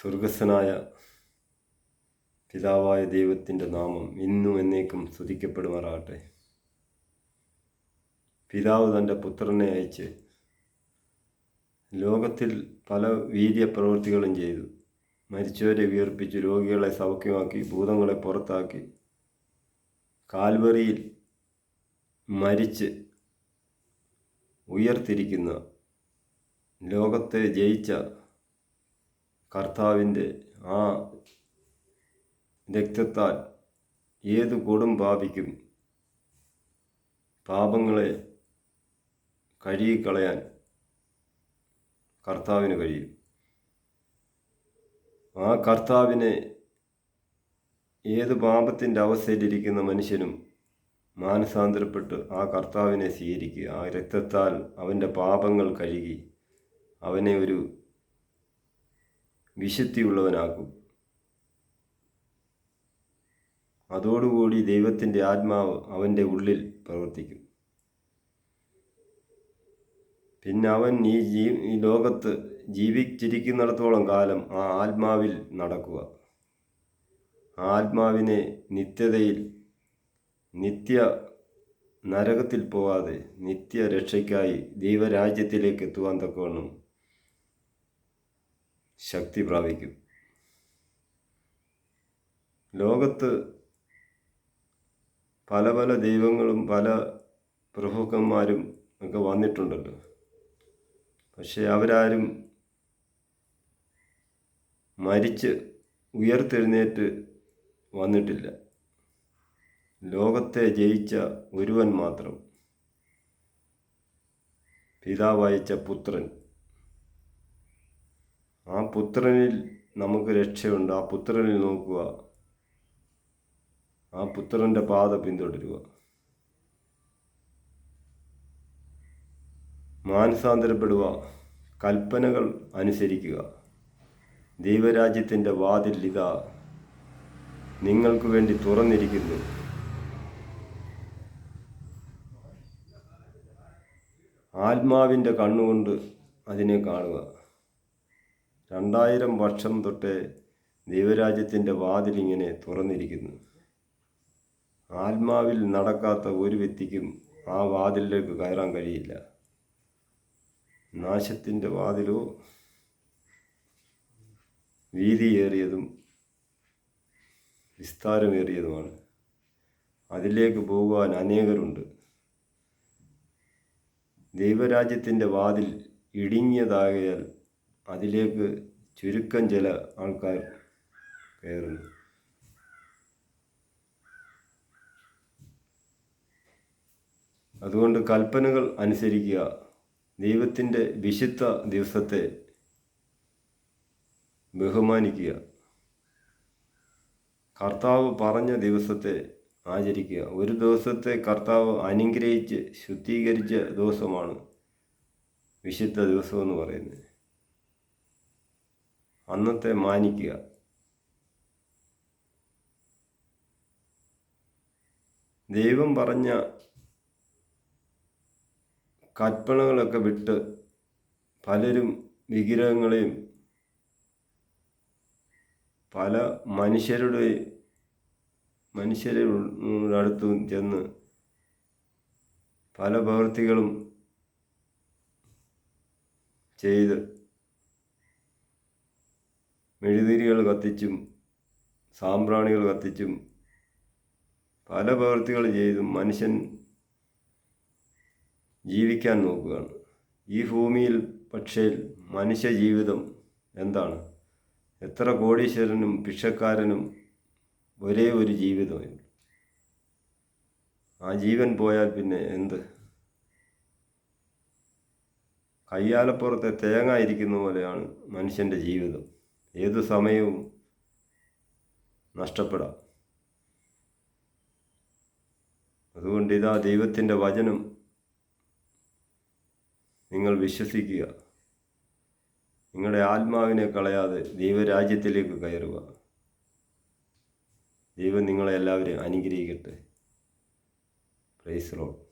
സ്വർഗസ്ഥനായ പിതാവായ ദൈവത്തിൻ്റെ നാമം ഇന്നും എന്നേക്കും സ്തുതിക്കപ്പെടുമാറാകട്ടെ. പിതാവ് തൻ്റെ പുത്രനെ അയച്ച് ലോകത്തിൽ പല വീര്യപ്രവൃത്തികളും ചെയ്തു. മരിച്ചവരെ ഉയർപ്പിച്ചു, രോഗികളെ സൗഖ്യമാക്കി, ഭൂതങ്ങളെ പുറത്താക്കി, കാൽവറിയിൽ മരിച്ച് ഉയർത്തിരിക്കുന്ന ലോകത്തെ ജയിച്ച കർത്താവിൻ്റെ ആ രക്തത്താൽ ഏതു കൊടും പാപിക്കും പാപങ്ങളെ കഴുകിക്കളയാൻ കർത്താവിന് കഴിയും. ആ കർത്താവിനെ ഏത് പാപത്തിൻ്റെ അവസ്ഥയിലിരിക്കുന്ന മനുഷ്യനും മാനസാന്തരപ്പെട്ട് ആ കർത്താവിനെ സ്വീകരിക്കുക. ആ രക്തത്താൽ അവൻ്റെ പാപങ്ങൾ കഴുകി അവനെ ഒരു വിശുദ്ധിയുള്ളവനാക്കും. അതോടുകൂടി ദൈവത്തിൻ്റെ ആത്മാവ് അവൻ്റെ ഉള്ളിൽ പ്രവർത്തിക്കും. പിന്നെ അവൻ ഈ ലോകത്ത് ജീവിച്ചിരിക്കുന്നിടത്തോളം കാലം ആ ആത്മാവിൽ നടക്കുക. ആ ആത്മാവിനെ നിത്യതയിൽ നിത്യ നരകത്തിൽ പോകാതെ നിത്യരക്ഷയ്ക്കായി ദൈവരാജ്യത്തിലേക്ക് എത്തുവാൻ തക്കവണ്ണം ശക്തി പ്രാപിക്കും. ലോകത്ത് പല പല ദൈവങ്ങളും പല പ്രഭുക്കന്മാരും ഒക്കെ വന്നിട്ടുണ്ടല്ലോ. പക്ഷെ അവരാരും മരിച്ച് ഉയർത്തെഴുന്നേറ്റ് വന്നിട്ടില്ല. ലോകത്തെ ജയിച്ച ഒരുവൻ മാത്രം, പിതാവയച്ച പുത്രൻ. ആ പുത്രനിൽ നമുക്ക് രക്ഷയുണ്ട്. ആ പുത്രനിൽ നോക്കുക, ആ പുത്രൻ്റെ പാത പിന്തുടരുക, മാനസാന്തരപ്പെടുക, കൽപ്പനകൾ അനുസരിക്കുക. ദൈവരാജ്യത്തിൻ്റെ വാതിൽ ഇതാ നിങ്ങൾക്ക് വേണ്ടി തുറന്നിരിക്കുന്നു. ആത്മാവിൻ്റെ കണ്ണുകൊണ്ട് അതിനെ കാണുക. 2000 വർഷം തൊട്ടേ ദൈവരാജ്യത്തിൻ്റെ വാതിലിങ്ങനെ തുറന്നിരിക്കുന്നു. ആത്മാവിൽ നടക്കാത്ത ഒരു വ്യക്തിക്കും ആ വാതിലിലേക്ക് കയറാൻ കഴിയില്ല. നാശത്തിൻ്റെ വാതിലോ വീതിയേറിയതും വിസ്താരമേറിയതുമാണ്. അതിലേക്ക് പോകുവാൻ അനേകരുണ്ട്. ദൈവരാജ്യത്തിൻ്റെ വാതിൽ ഇടുങ്ങിയതാകയാൽ അതിലേക്ക് ചുരുക്കം ചില ആൾക്കാർ കയറുന്നു. അതുകൊണ്ട് കൽപ്പനകൾ അനുസരിക്കുക. ദൈവത്തിൻ്റെ വിശുദ്ധ ദിവസത്തെ ബഹുമാനിക്കുക. കർത്താവ് പറഞ്ഞ ദിവസത്തെ ആചരിക്കുക. ഒരു ദിവസത്തെ കർത്താവ് അനുഗ്രഹിച്ച് ശുദ്ധീകരിച്ച ദിവസമാണ് വിശുദ്ധ ദിവസമെന്ന് പറയുന്നത്. അന്നത്തെ മാനിക്കുക. ദൈവം പറഞ്ഞ കൽപ്പനകളൊക്കെ വിട്ട് പലരും വിഗ്രഹങ്ങളെയും പല മനുഷ്യരുടെ അടുത്തും ചെന്ന് പല പ്രവൃത്തികളും ചെയ്ത് മെഴുതിരികൾ കത്തിച്ചും സാമ്പ്രാണികൾ കത്തിച്ചും പല പ്രവൃത്തികൾ ചെയ്തും മനുഷ്യൻ ജീവിക്കാൻ നോക്കുകയാണ്. ഈ ഭൂമിയിൽ പക്ഷേ മനുഷ്യ ജീവിതം എന്താണ്? എത്ര കോടീശ്വരനും ഭിക്ഷക്കാരനും ഒരേ ഒരു ജീവിതമേ. ആ ജീവൻ പോയാൽ പിന്നെ എന്ത്? കയ്യാലപ്പുറത്തെ തേങ്ങ ഇരിക്കുന്ന പോലെയാണ് മനുഷ്യൻ്റെ ജീവിതം. ഏതു സമയവും നഷ്ടപ്പെടാം. അതുകൊണ്ട് ഇതാ ദൈവത്തിൻ്റെ വചനം നിങ്ങൾ വിശ്വസിക്കുക. നിങ്ങളുടെ ആത്മാവിനെ കളയാതെ ദൈവരാജ്യത്തിലേക്ക് കയറുക. ദൈവം നിങ്ങളെ എല്ലാവരെയും അനുഗ്രഹിക്കട്ടെ. Praise the Lord.